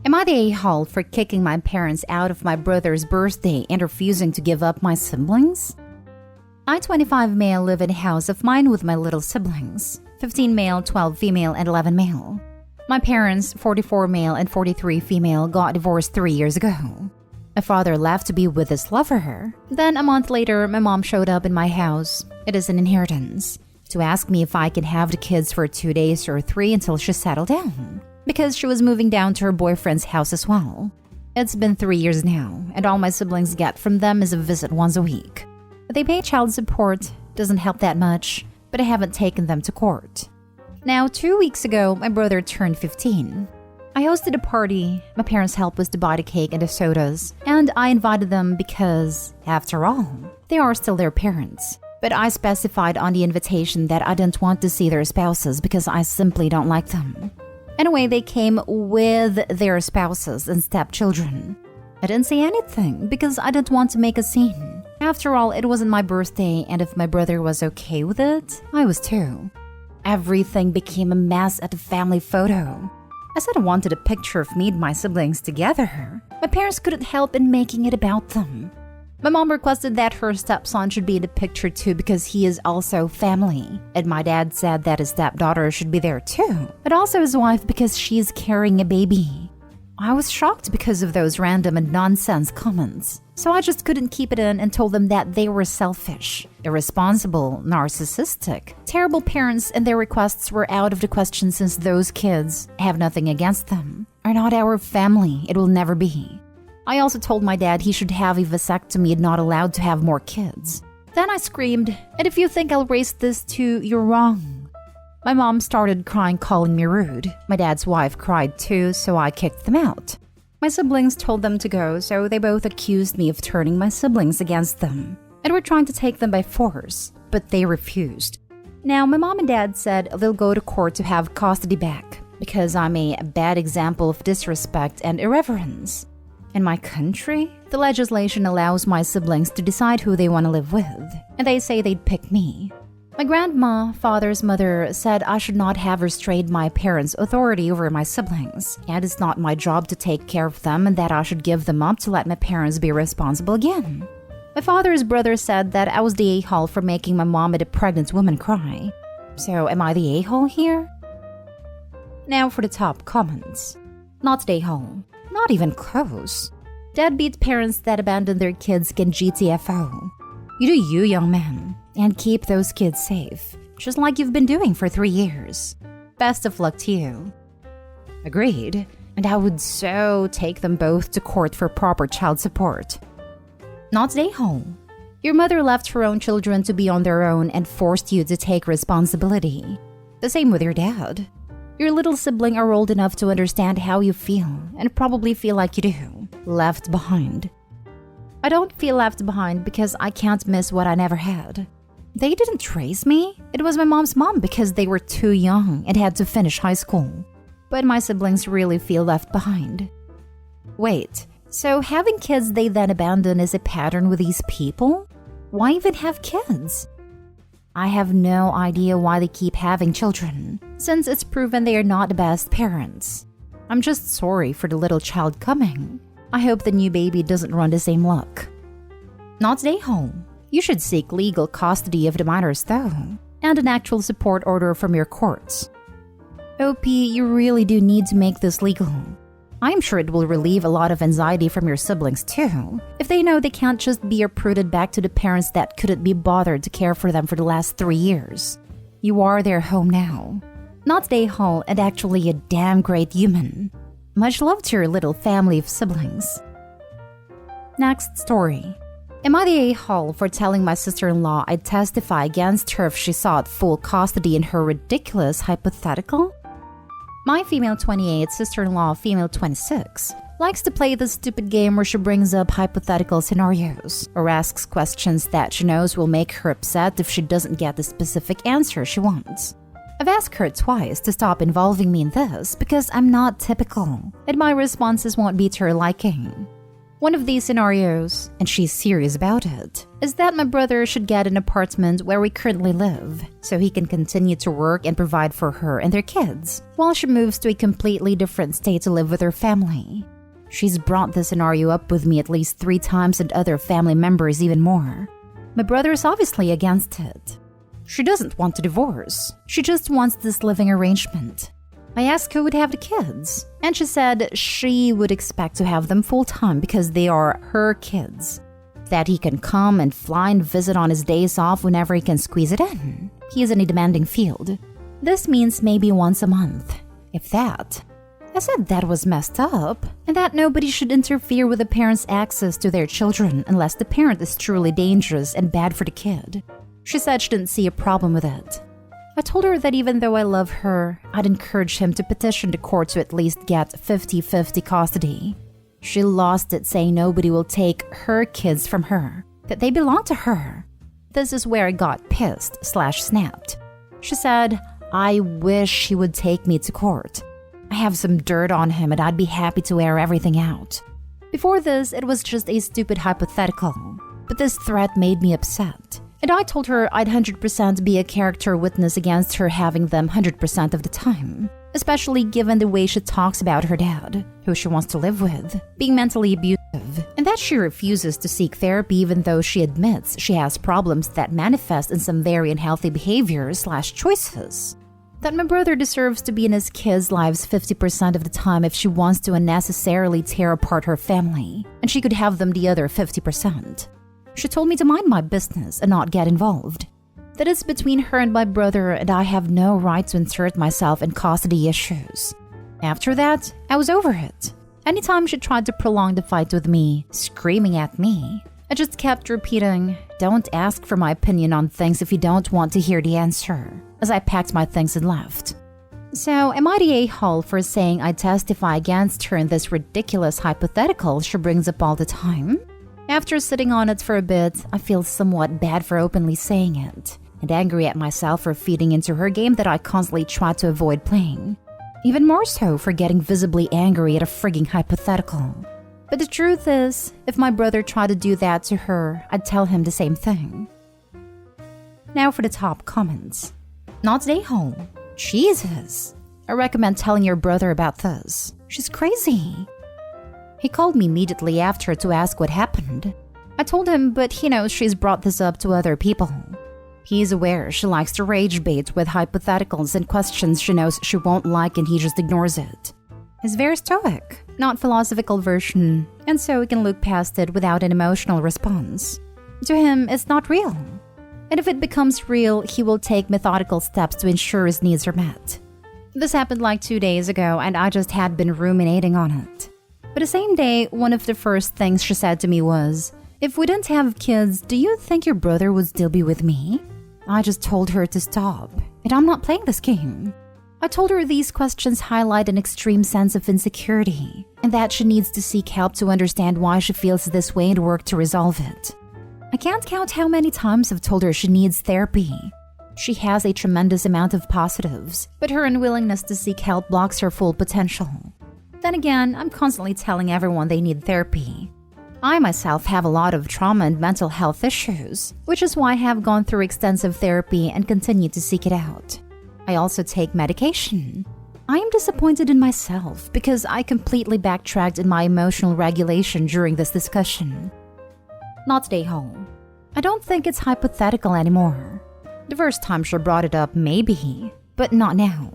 Am I the a-hole for kicking my parents out of my brother's birthday and refusing to give up my siblings? I, 25 male, live in a house of mine with my little siblings, 15 male, 12 female, and 11 male. My parents, 44 male and 43 female, got divorced 3 years ago. My father left to be with his lover. Then a month later, my mom showed up in my house. It is an inheritance. To ask me if I can have the kids for 2 days or 3 until she settled down, because she was moving down to her boyfriend's house as well. It's been 3 years now, and all my siblings get from them is a visit once a week. They pay child support, doesn't help that much, but I haven't taken them to court. Now, 2 weeks ago, my brother turned 15. I hosted a party. My parents helped us to buy the cake and the sodas, and I invited them because, after all, they are still their parents. But I specified on the invitation that I didn't want to see their spouses because I simply don't like them. Anyway, they came with their spouses and stepchildren. I didn't say anything because I didn't want to make a scene. After all, it wasn't my birthday, and if my brother was okay with it, I was too. Everything became a mess at the family photo. I said I wanted a picture of me and my siblings together. My parents couldn't help in making it about them. My mom requested that her stepson should be in the picture too because he is also family. And my dad said that his stepdaughter should be there too, but also his wife because she's carrying a baby. I was shocked because of those random and nonsense comments. So I just couldn't keep it in and told them that they were selfish, irresponsible, narcissistic, terrible parents, and their requests were out of the question since those kids, I have nothing against them, are not our family. It will never be. I also told my dad he should have a vasectomy and not allowed to have more kids. Then I screamed, "And if you think I'll raise this too, you're wrong." My mom started crying, calling me rude. My dad's wife cried too, so I kicked them out. My siblings told them to go, so they both accused me of turning my siblings against them and were trying to take them by force, but they refused. Now, my mom and dad said they'll go to court to have custody back because I'm a bad example of disrespect and irreverence. In my country, the legislation allows my siblings to decide who they want to live with, and they say they'd pick me. My grandma, father's mother, said I should not have restrained my parents' authority over my siblings, and it's not my job to take care of them and that I should give them up to let my parents be responsible again. My father's brother said that I was the a-hole for making my mom and a pregnant woman cry. So am I the a-hole here? Now for the top comments. Not the a-hole. Not even close. Deadbeat parents that abandon their kids can GTFO. You do you, young man, and keep those kids safe, just like you've been doing for 3 years. Best of luck to you. Agreed, and I would so take them both to court for proper child support. Not the a-hole. Your mother left her own children to be on their own and forced you to take responsibility. The same with your dad. Your little sibling are old enough to understand how you feel and probably feel like you do, left behind. I don't feel left behind because I can't miss what I never had. They didn't raise me. It was my mom's mom because they were too young and had to finish high school. But my siblings really feel left behind. Wait, so having kids they then abandon is a pattern with these people? Why even have kids? I have no idea why they keep having children, since it's proven they are not the best parents. I'm just sorry for the little child coming. I hope the new baby doesn't run the same luck. Not the a-hole. You should seek legal custody of the minors though, and an actual support order from your courts. OP, you really do need to make this legal. I'm sure it will relieve a lot of anxiety from your siblings too, if they know they can't just be uprooted back to the parents that couldn't be bothered to care for them for the last 3 years. You are their home now. Not the a-hole and actually a damn great human. Much love to your little family of siblings. Next story. Am I the a-hole for telling my sister-in-law I'd testify against her if she sought full custody in her ridiculous hypothetical? My female 28, sister-in-law female 26, likes to play this stupid game where she brings up hypothetical scenarios or asks questions that she knows will make her upset if she doesn't get the specific answer she wants. I've asked her twice to stop involving me in this because I'm not typical, and my responses won't be to her liking. One of these scenarios, and she's serious about it, is that my brother should get an apartment where we currently live, so he can continue to work and provide for her and their kids, while she moves to a completely different state to live with her family. She's brought this scenario up with me at least 3 times and other family members even more. My brother is obviously against it. She doesn't want a divorce. She just wants this living arrangement. I asked who would have the kids, and she said she would expect to have them full-time because they are her kids. That he can come and fly and visit on his days off whenever he can squeeze it in. He is in a demanding field. This means maybe once a month, if that. I said that was messed up, and that nobody should interfere with a parent's access to their children unless the parent is truly dangerous and bad for the kid. She said she didn't see a problem with it. I told her that even though I love her, I'd encourage him to petition the court to at least get 50-50 custody. She lost it, saying nobody will take her kids from her, that they belong to her. This is where I got pissed/snapped. She said, I wish he would take me to court. I have some dirt on him and I'd be happy to air everything out. Before this, it was just a stupid hypothetical, but this threat made me upset. And I told her I'd 100% be a character witness against her having them 100% of the time, especially given the way she talks about her dad, who she wants to live with, being mentally abusive, and that she refuses to seek therapy even though she admits she has problems that manifest in some very unhealthy behaviors/choices. That my brother deserves to be in his kids' lives 50% of the time if she wants to unnecessarily tear apart her family, and she could have them the other 50%. She told me to mind my business and not get involved. That it's between her and my brother, and I have no right to insert myself in custody issues. After that, I was over it. Anytime she tried to prolong the fight with me, screaming at me, I just kept repeating, don't ask for my opinion on things if you don't want to hear the answer, as I packed my things and left. So, am I the a-hole for saying I testify against her in this ridiculous hypothetical she brings up all the time? After sitting on it for a bit, I feel somewhat bad for openly saying it, and angry at myself for feeding into her game that I constantly try to avoid playing. Even more so for getting visibly angry at a frigging hypothetical. But the truth is, if my brother tried to do that to her, I'd tell him the same thing. Now for the top comments. Not a hole. Jesus. I recommend telling your brother about this. She's crazy. He called me immediately after to ask what happened. I told him, but he knows she's brought this up to other people. He's aware she likes to rage bait with hypotheticals and questions she knows she won't like, and he just ignores it. He's very stoic, not philosophical version, and so he can look past it without an emotional response. To him, it's not real. And if it becomes real, he will take methodical steps to ensure his needs are met. This happened like 2 days ago, and I just had been ruminating on it. But the same day, one of the first things she said to me was, if we didn't have kids, do you think your brother would still be with me? I just told her to stop, and I'm not playing this game. I told her these questions highlight an extreme sense of insecurity, and that she needs to seek help to understand why she feels this way and work to resolve it. I can't count how many times I've told her she needs therapy. She has a tremendous amount of positives, but her unwillingness to seek help blocks her full potential. Then again, I'm constantly telling everyone they need therapy. I myself have a lot of trauma and mental health issues, which is why I have gone through extensive therapy and continue to seek it out. I also take medication. I am disappointed in myself because I completely backtracked in my emotional regulation during this discussion. Not a hole. I don't think it's hypothetical anymore. The first time she brought it up, maybe, but not now.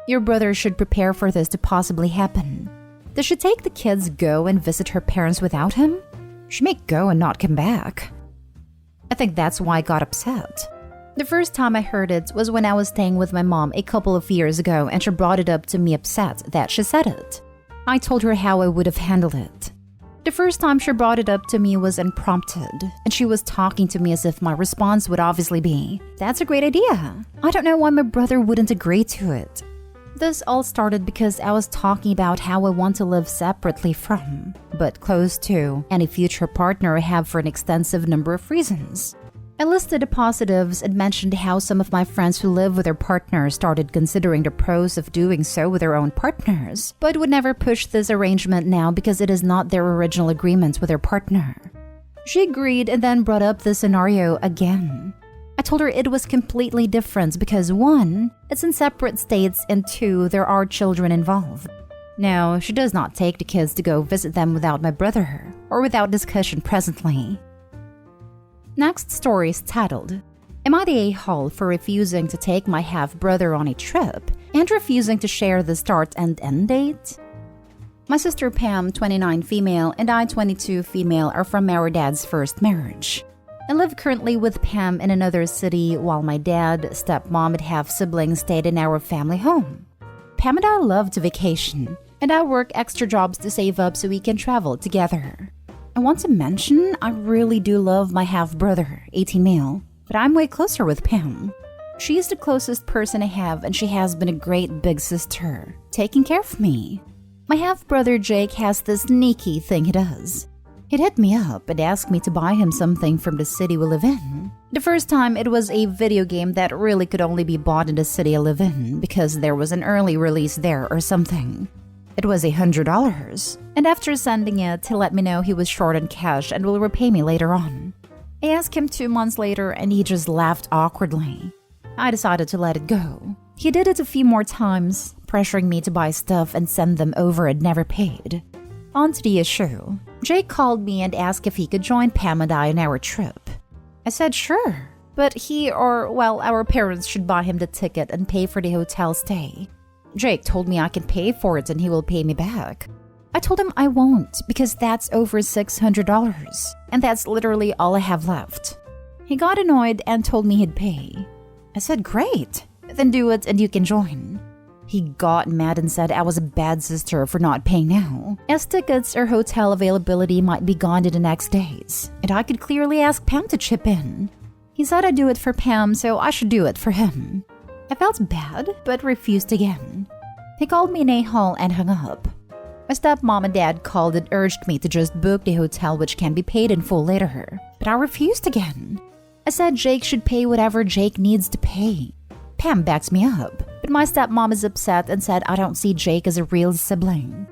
Your brother should prepare for this to possibly happen. Does she take the kids go and visit her parents without him? She may go and not come back. I think that's why I got upset. The first time I heard it was when I was staying with my mom a couple of years ago, and she brought it up to me upset that she said it. I told her how I would have handled it. The first time she brought it up to me was unprompted, and she was talking to me as if my response would obviously be, "That's a great idea. I don't know why my brother wouldn't agree to it." This all started because I was talking about how I want to live separately from, but close to, any future partner I have for an extensive number of reasons. I listed the positives and mentioned how some of my friends who live with their partners started considering the pros of doing so with their own partners, but would never push this arrangement now because it is not their original agreement with their partner. She agreed and then brought up the scenario again. I told her it was completely different because 1, it's in separate states, and 2, there are children involved. No, she does not take the kids to go visit them without my brother, or without discussion presently. Next story is titled, Am I the a-hole for refusing to take my half-brother on a trip and refusing to share the start and end date? My sister Pam, 29 female, and I, 22 female, are from our dad's first marriage. I live currently with Pam in another city while my dad, stepmom, and half-siblings stayed in our family home. Pam and I love to vacation, and I work extra jobs to save up so we can travel together. I want to mention I really do love my half-brother, 18 male, but I'm way closer with Pam. She's the closest person I have, and she has been a great big sister, taking care of me. My half-brother Jake has this sneaky thing he does. He'd hit me up and ask me to buy him something from the city we live in. The first time it was a video game that really could only be bought in the city I live in because there was an early release there or something. It was $100, and after sending it, he let me know he was short on cash and will repay me later on. I asked him 2 months later and he just laughed awkwardly. I decided to let it go. He did it a few more times, pressuring me to buy stuff and send them over and never paid. On to the issue. Jake called me and asked if he could join Pam and I on our trip. I said sure, but our parents should buy him the ticket and pay for the hotel stay. Jake told me I can pay for it and he will pay me back. I told him I won't because that's over $600, and that's literally all I have left. He got annoyed and told me he'd pay. I said great, then do it and you can join. He got mad and said I was a bad sister for not paying now, as tickets or hotel availability might be gone in the next days, and I could clearly ask Pam to chip in. He said I'd do it for Pam, so I should do it for him. I felt bad, but refused again. He called me an a-hole and hung up. My stepmom and dad called and urged me to just book the hotel, which can be paid in full later, but I refused again. I said Jake should pay whatever Jake needs to pay. Pam backs me up, but my stepmom is upset and said I don't see Jake as a real sibling.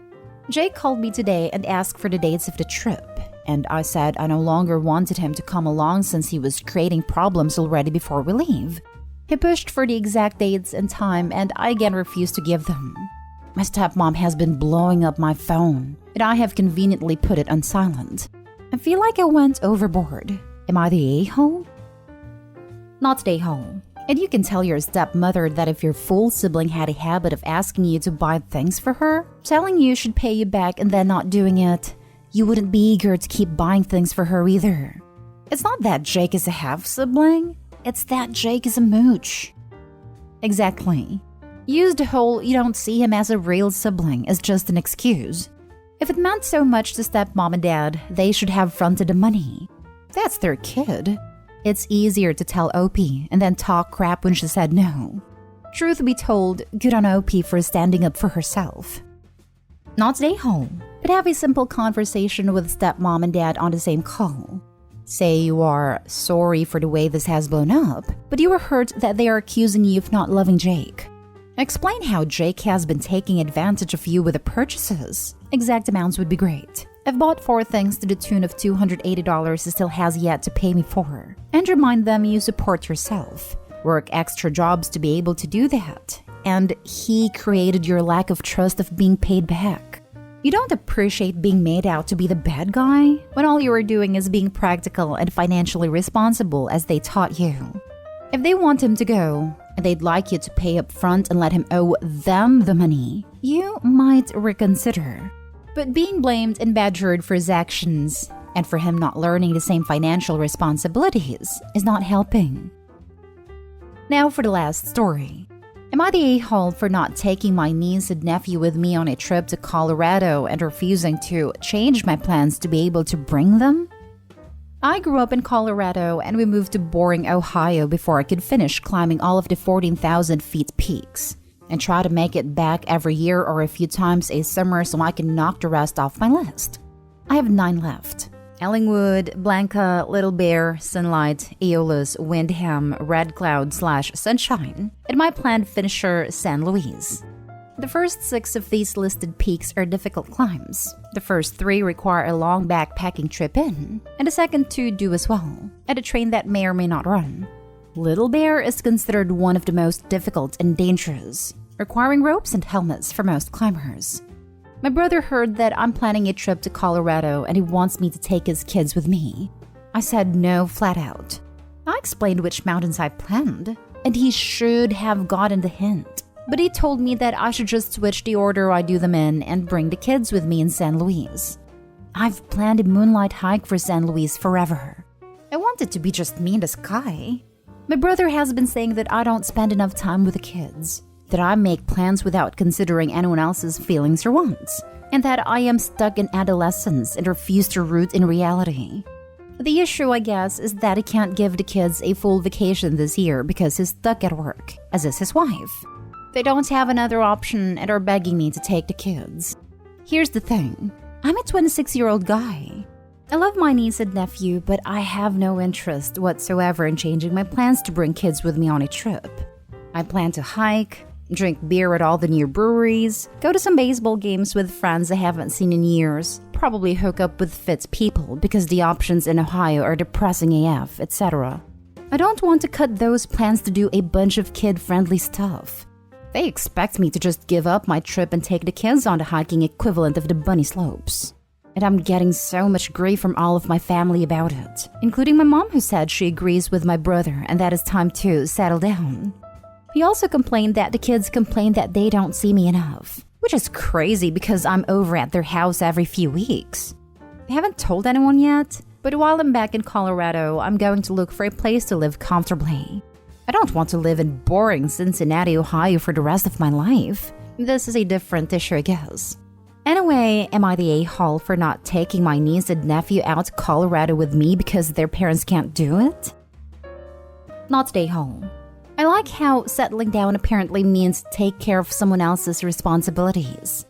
Jake called me today and asked for the dates of the trip, and I said I no longer wanted him to come along since he was creating problems already before we leave. He pushed for the exact dates and time, and I again refused to give them. My stepmom has been blowing up my phone, and I have conveniently put it on silent. I feel like I went overboard. Am I the a-hole? Not the a-hole. And you can tell your stepmother that if your full sibling had a habit of asking you to buy things for her, telling you should pay you back and then not doing it, you wouldn't be eager to keep buying things for her either. It's not that Jake is a half-sibling. It's that Jake is a mooch. Exactly. Use the whole you don't see him as a real sibling as just an excuse. If it meant so much to stepmom and dad, they should have fronted the money. That's their kid. It's easier to tell OP and then talk crap when she said no. Truth be told, good on OP for standing up for herself. Not stay home, but have a simple conversation with stepmom and dad on the same call. Say you are sorry for the way this has blown up, but you were hurt that they are accusing you of not loving Jake. Explain how Jake has been taking advantage of you with the purchases. Exact amounts would be great. I've bought 4 things to the tune of $280 he still has yet to pay me for. And remind them you support yourself. Work extra jobs to be able to do that. And he created your lack of trust of being paid back. You don't appreciate being made out to be the bad guy when all you are doing is being practical and financially responsible as they taught you. If they want him to go, and they'd like you to pay up front and let him owe them the money, you might reconsider. But being blamed and badgered for his actions, and for him not learning the same financial responsibilities, is not helping. Now for the last story. Am I the a-hole for not taking my niece and nephew with me on a trip to Colorado and refusing to change my plans to be able to bring them? I grew up in Colorado and we moved to boring Ohio before I could finish climbing all of the 14,000 feet peaks and try to make it back every year or a few times a summer so I can knock the rest off my list. I have 9 left. Ellingwood, Blanca, Little Bear, Sunlight, Aeolus, Windham, Red Cloud / Sunshine, and my planned finisher, San Luis. The first 6 of these listed peaks are difficult climbs. The first 3 require a long backpacking trip in, and the second 2 do as well, and a train that may or may not run. Little Bear is considered one of the most difficult and dangerous, requiring ropes and helmets for most climbers. My brother heard that I'm planning a trip to Colorado and he wants me to take his kids with me. I said no flat out. I explained which mountains I planned, and he should have gotten the hint. But he told me that I should just switch the order I do them in and bring the kids with me in San Luis. I've planned a moonlight hike for San Luis forever. I want it to be just me in the sky. My brother has been saying that I don't spend enough time with the kids, that I make plans without considering anyone else's feelings or wants, and that I am stuck in adolescence and refuse to root in reality. The issue, I guess, is that he can't give the kids a full vacation this year because he's stuck at work, as is his wife. They don't have another option and are begging me to take the kids. Here's the thing. I'm a 26-year-old guy. I love my niece and nephew, but I have no interest whatsoever in changing my plans to bring kids with me on a trip. I plan to hike, drink beer at all the near breweries, go to some baseball games with friends I haven't seen in years, probably hook up with fit people because the options in Ohio are depressing AF, etc. I don't want to cut those plans to do a bunch of kid-friendly stuff. They expect me to just give up my trip and take the kids on the hiking equivalent of the bunny slopes. And I'm getting so much grief from all of my family about it, including my mom who said she agrees with my brother and that it's time to settle down. He also complained that the kids complain that they don't see me enough, which is crazy because I'm over at their house every few weeks. I haven't told anyone yet, but while I'm back in Colorado, I'm going to look for a place to live comfortably. I don't want to live in boring Cincinnati, Ohio for the rest of my life. This is a different issue, I guess. Anyway, am I the a-hole for not taking my niece and nephew out to Colorado with me because their parents can't do it? Not the a-hole. I like how settling down apparently means take care of someone else's responsibilities.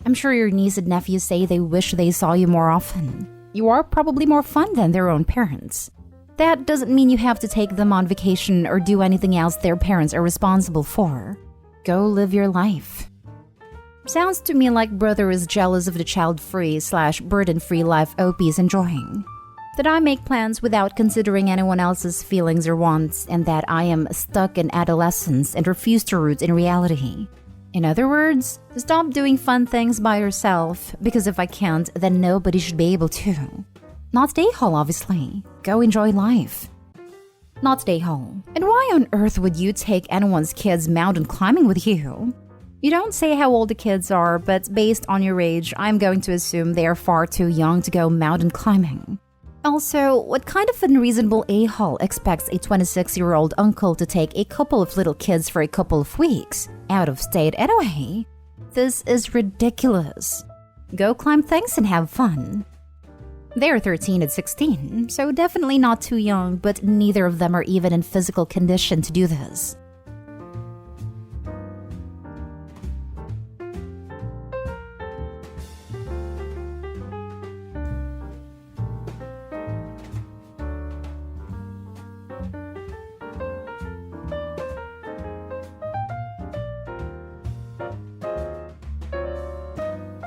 I'm sure your niece and nephew say they wish they saw you more often. You are probably more fun than their own parents. That doesn't mean you have to take them on vacation or do anything else their parents are responsible for. Go live your life. Sounds to me like brother is jealous of the child-free / burden-free life OP is enjoying. That I make plans without considering anyone else's feelings or wants, and that I am stuck in adolescence and refuse to root in reality. In other words, stop doing fun things by yourself, because if I can't, then nobody should be able to. Not stay home, obviously. Go enjoy life. Not stay home. And why on earth would you take anyone's kids mountain climbing with you? You don't say how old the kids are, but based on your age, I'm going to assume they are far too young to go mountain climbing. Also, what kind of unreasonable a-hole expects a 26-year-old uncle to take a couple of little kids for a couple of weeks, out of state anyway? This is ridiculous. Go climb things and have fun. They're 13 and 16, so definitely not too young, but neither of them are even in physical condition to do this.